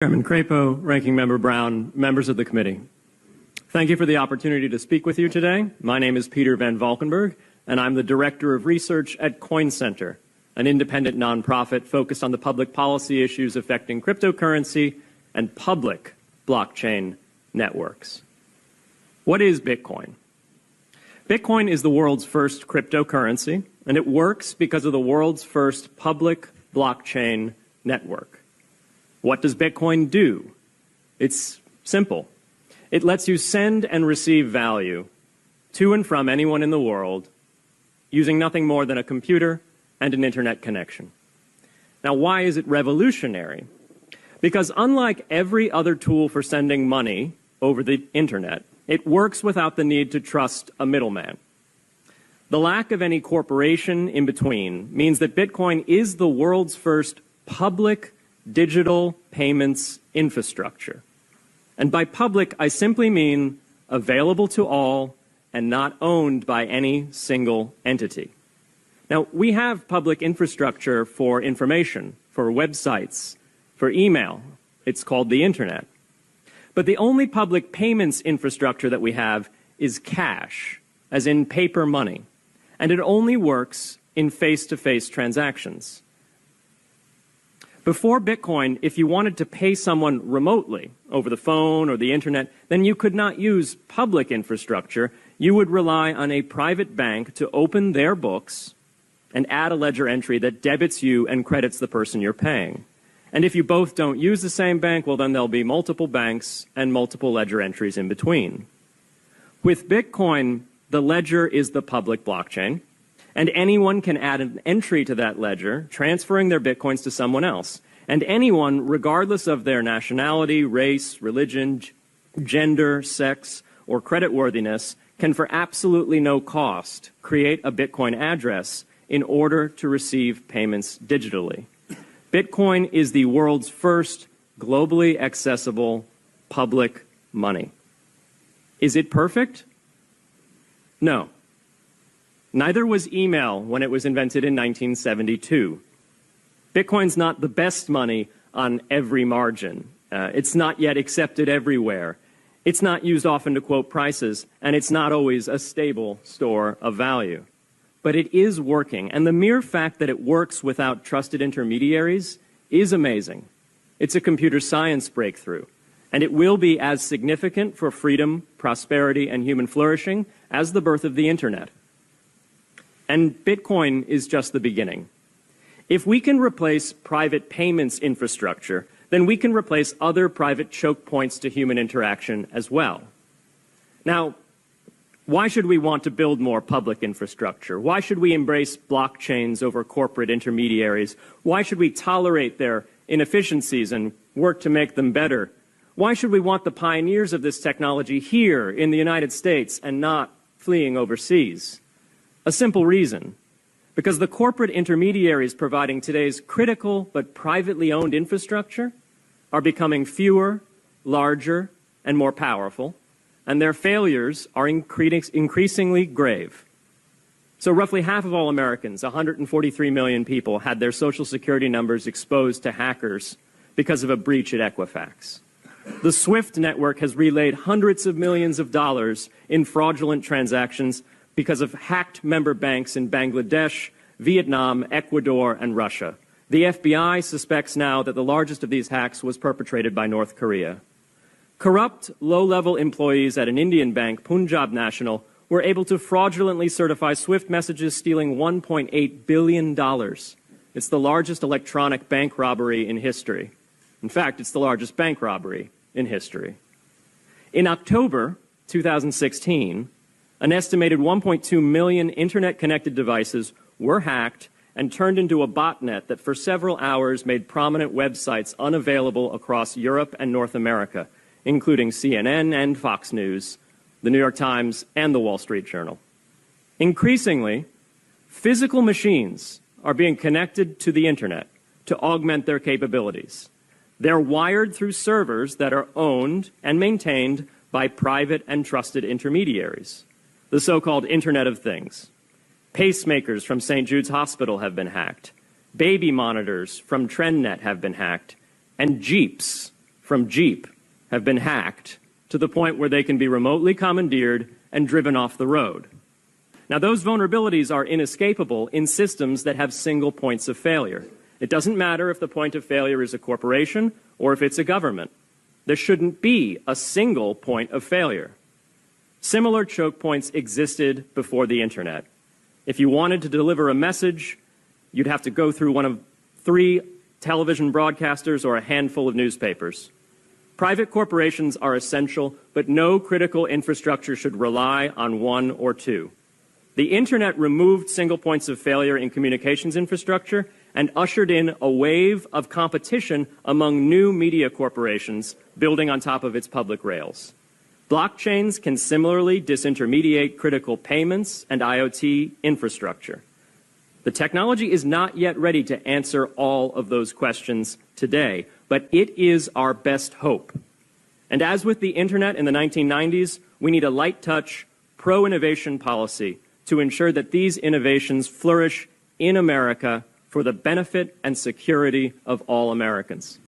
Chairman Crapo, Ranking Member Brown, members of the committee. Thank you for the opportunity to speak with you today. My name is Peter Van Valkenburg, and I'm the Director of Research at Coin Center, an independent nonprofit focused on the public policy issues affecting cryptocurrency and public blockchain networks. What is Bitcoin? Bitcoin is the world's first cryptocurrency, and it works because of the world's first public blockchain network. What does Bitcoin do? It's simple. It lets you send and receive value to and from anyone in the world using nothing more than a computer and an internet connection. Now, why is it revolutionary? Because unlike every other tool for sending money over the internet, it works without the need to trust a middleman. The lack of any corporation in between means that Bitcoin is the world's first public digital payments infrastructure. And by public, I simply mean available to all and not owned by any single entity. Now, we have public infrastructure for information, for websites, for email. It's called the internet. But the only public payments infrastructure that we have is cash, as in paper money. And it only works in face-to-face transactions. Before Bitcoin, if you wanted to pay someone remotely over the phone or the internet, then you could not use public infrastructure. You would rely on a private bank to open their books and add a ledger entry that debits you and credits the person you're paying. And if you both don't use the same bank, well, then there'll be multiple banks and multiple ledger entries in between. With Bitcoin, the ledger is the public blockchain, and anyone can add an entry to that ledger, transferring their Bitcoins to someone else. And anyone, regardless of their nationality, race, religion, gender, sex, or creditworthiness, can for absolutely no cost create a Bitcoin address in order to receive payments digitally. Bitcoin is the world's first globally accessible public money. Is it perfect? No. Neither was email when it was invented in 1972. Bitcoin's not the best money on every margin. It's not yet accepted everywhere. It's not used often to quote prices, and it's not always a stable store of value. But it is working, and the mere fact that it works without trusted intermediaries is amazing. It's a computer science breakthrough, and it will be as significant for freedom, prosperity, and human flourishing as the birth of the internet. And Bitcoin is just the beginning. If we can replace private payments infrastructure, then we can replace other private choke points to human interaction as well. Now, why should we want to build more public infrastructure? Why should we embrace blockchains over corporate intermediaries? Why should we tolerate their inefficiencies and work to make them better? Why should we want the pioneers of this technology here in the United States and not fleeing overseas? A simple reason. Because the corporate intermediaries providing today's critical but privately owned infrastructure are becoming fewer, larger, and more powerful, and their failures are increasingly grave. So roughly half of all Americans, 143 million people, had their Social Security numbers exposed to hackers because of a breach at Equifax. The SWIFT network has relayed hundreds of millions of dollars in fraudulent transactions because of hacked member banks in Bangladesh, Vietnam, Ecuador, and Russia. The FBI suspects now that the largest of these hacks was perpetrated by North Korea. Corrupt, low-level employees at an Indian bank, Punjab National, were able to fraudulently certify SWIFT messages, stealing $1.8 billion. It's the largest electronic bank robbery in history. In fact, it's the largest bank robbery in history. In October 2016, an estimated 1.2 million internet-connected devices were hacked and turned into a botnet that for several hours made prominent websites unavailable across Europe and North America, including CNN and Fox News, the New York Times, and the Wall Street Journal. Increasingly, physical machines are being connected to the internet to augment their capabilities. They're wired through servers that are owned and maintained by private and trusted intermediaries, the so-called Internet of Things. Pacemakers from St. Jude's Hospital have been hacked. Baby monitors from TrendNet have been hacked. And Jeeps from Jeep have been hacked to the point where they can be remotely commandeered and driven off the road. Now, those vulnerabilities are inescapable in systems that have single points of failure. It doesn't matter if the point of failure is a corporation or if it's a government. There shouldn't be a single point of failure. Similar choke points existed before the internet. If you wanted to deliver a message, you'd have to go through one of 3 television broadcasters or a handful of newspapers. Private corporations are essential, but no critical infrastructure should rely on 1 or 2. The internet removed single points of failure in communications infrastructure and ushered in a wave of competition among new media corporations building on top of its public rails. Blockchains can similarly disintermediate critical payments and IoT infrastructure. The technology is not yet ready to answer all of those questions today, but it is our best hope. And as with the internet in the 1990s, we need a light-touch, pro-innovation policy to ensure that these innovations flourish in America for the benefit and security of all Americans.